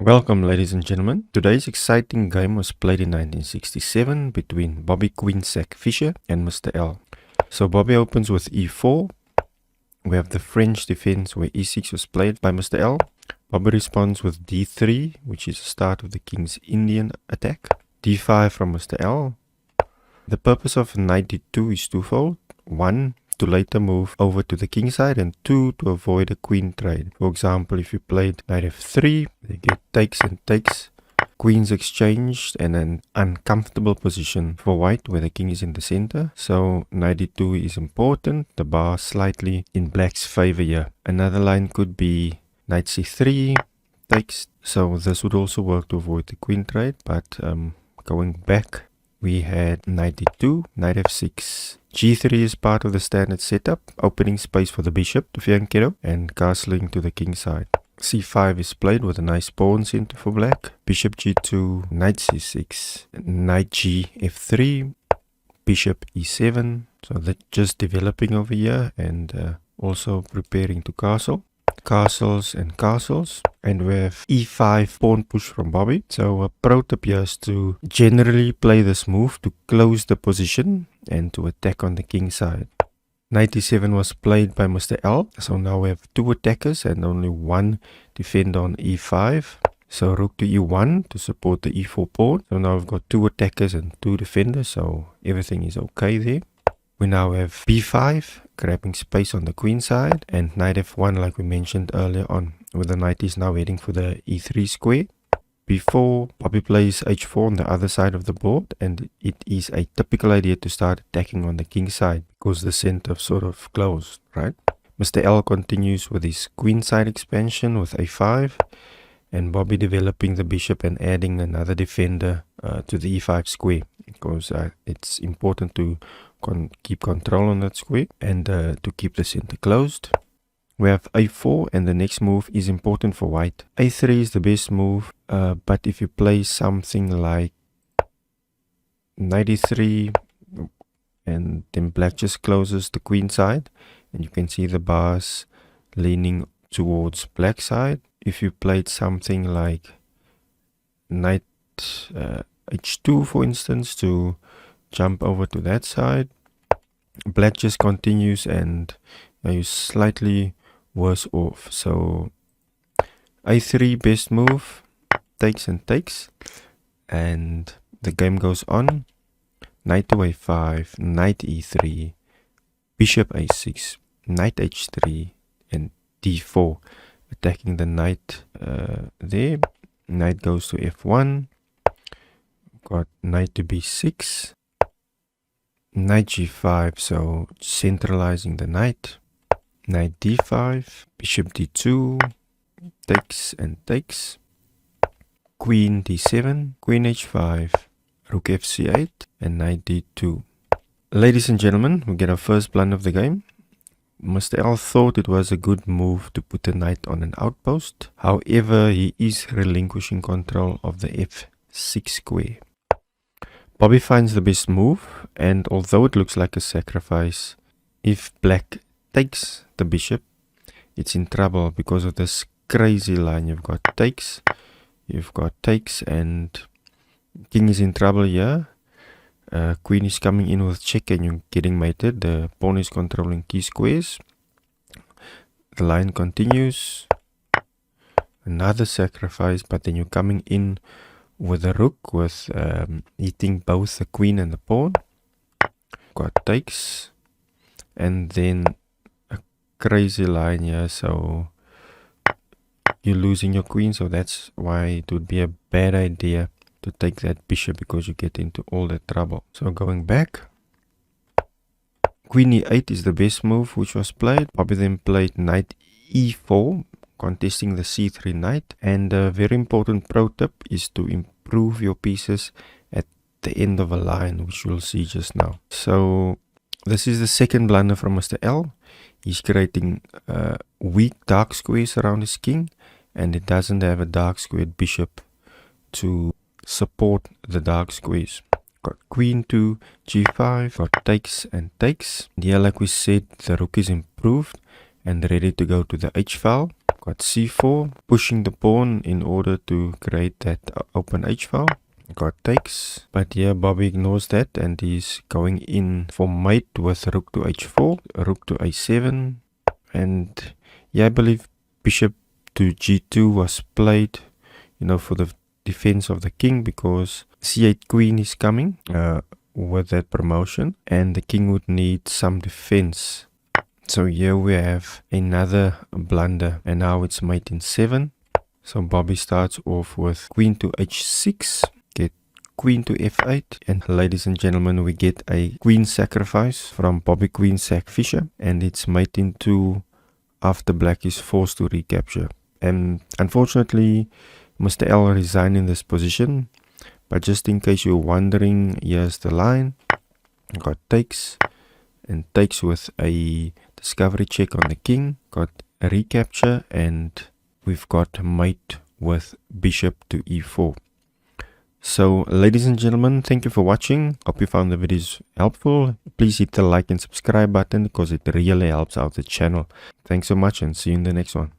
Welcome, ladies and gentlemen. Today's exciting game was played in 1967 between Bobby Queensack Fischer and Mr. L. So Bobby opens with e4. We have the French defense where e6 was played by Mr. L. Bobby responds with d3, which is the start of the King's Indian attack. d5 from Mr. L. The purpose of knight d2 is twofold. One, to later move over to the king side, and two, to avoid a queen trade. For example, if you played knight f3, they get takes and takes, queens exchanged, and an uncomfortable position for white where the king is in the center. So knight d2 is important. The bar slightly in black's favor here. Another line could be knight c3 takes. So this would also work to avoid the queen trade. But going back, we had knight d2, knight f6. g3 is part of the standard setup, opening space for the bishop to fianchetto and castling to the king side. c5 is played with a nice pawn center for black. Bishop g2, knight c6, knight g f3, bishop e7. So that's just developing over here and also preparing to castle. Castles and castles, and we have e5 pawn push from Bobby. So a pro tip here is to generally play this move to close the position and to attack on the king side. Knight e7 was played by Mr. L. So now we have two attackers and only one defender on e5. So rook to e1 to support the e4 pawn. So now we've got two attackers and two defenders, so everything is okay there. We now have b5, grabbing space on the queen side, and knight f1 like we mentioned earlier on, where the knight is now heading for the e3 square. Before, Bobby plays h4 on the other side of the board, and it is a typical idea to start attacking on the king side because the center sort of closed, right? Mr. L continues with his queen side expansion with a5, and Bobby developing the bishop and adding another defender to the e5 square because it's important to keep control on that square and to keep the center closed. We have a4, and the next move is important for white. a3 is the best move, but if you play something like knight e3 and then black just closes the queen side, and you can see the bars leaning towards black side. If you played something like knight h2 for instance to jump over to that side, black just continues and you're slightly worse off. So a3 best move, takes and takes, and the game goes on. Knight to a5, knight e3, bishop a6, knight h3, and d4, attacking the knight there. Knight goes to f1, got knight to b6, knight g5, so centralizing the knight. Knight d5, bishop d2, takes and takes, queen d7, queen h5, rook fc8, and knight d2. Ladies and gentlemen, we get our first blunder of the game. Mr. L thought it was a good move to put the knight on an outpost. However, he is relinquishing control of the f6 square. Bobby finds the best move, and although it looks like a sacrifice, if black takes the bishop, it's in trouble because of this crazy line. You've got takes, and king is in trouble here. Queen is coming in with check and you're getting mated. The pawn is controlling key squares. The line continues. Another sacrifice, but then you're coming in with a rook with eating both the queen and the pawn. Got takes, and then a crazy line here, so you're losing your queen, so that's why it would be a bad idea to take that bishop because you get into all that trouble. So going back, queen e8 is the best move which was played. Bobby then played knight e4, contesting the c3 knight, and a very important pro tip is to improve your pieces at the end of a line, which you'll see just now. So this is the second blunder from Mr. L. He's creating weak dark squares around his king, and it doesn't have a dark squared bishop to support the dark squares. Got queen to g5, got takes and takes. Here, like we said, the rook is improved and ready to go to the h file. Got c4, pushing the pawn in order to create that open h-file. Got takes, but here Bobby ignores that and he's going in for mate with rook to h4, rook to a7, and yeah, I believe bishop to g2 was played, you know, for the defense of the king, because c8 queen is coming with that promotion and the king would need some defense. So here we have another blunder, and now it's mate in 7. So Bobby starts off with queen to h6, get queen to f8, and ladies and gentlemen, we get a queen sacrifice from Bobby Queen Sack Fischer, and it's mate in 2 after black is forced to recapture. And unfortunately, Mr. L resigned in this position, but just in case you're wondering, here's the line. Got takes, and takes with a discovery check on the king. Got a recapture, and we've got mate with bishop to e4. So ladies and gentlemen, thank you for watching. Hope you found the videos helpful. Please hit the like and subscribe button because it really helps out the channel. Thanks so much and see you in the next one.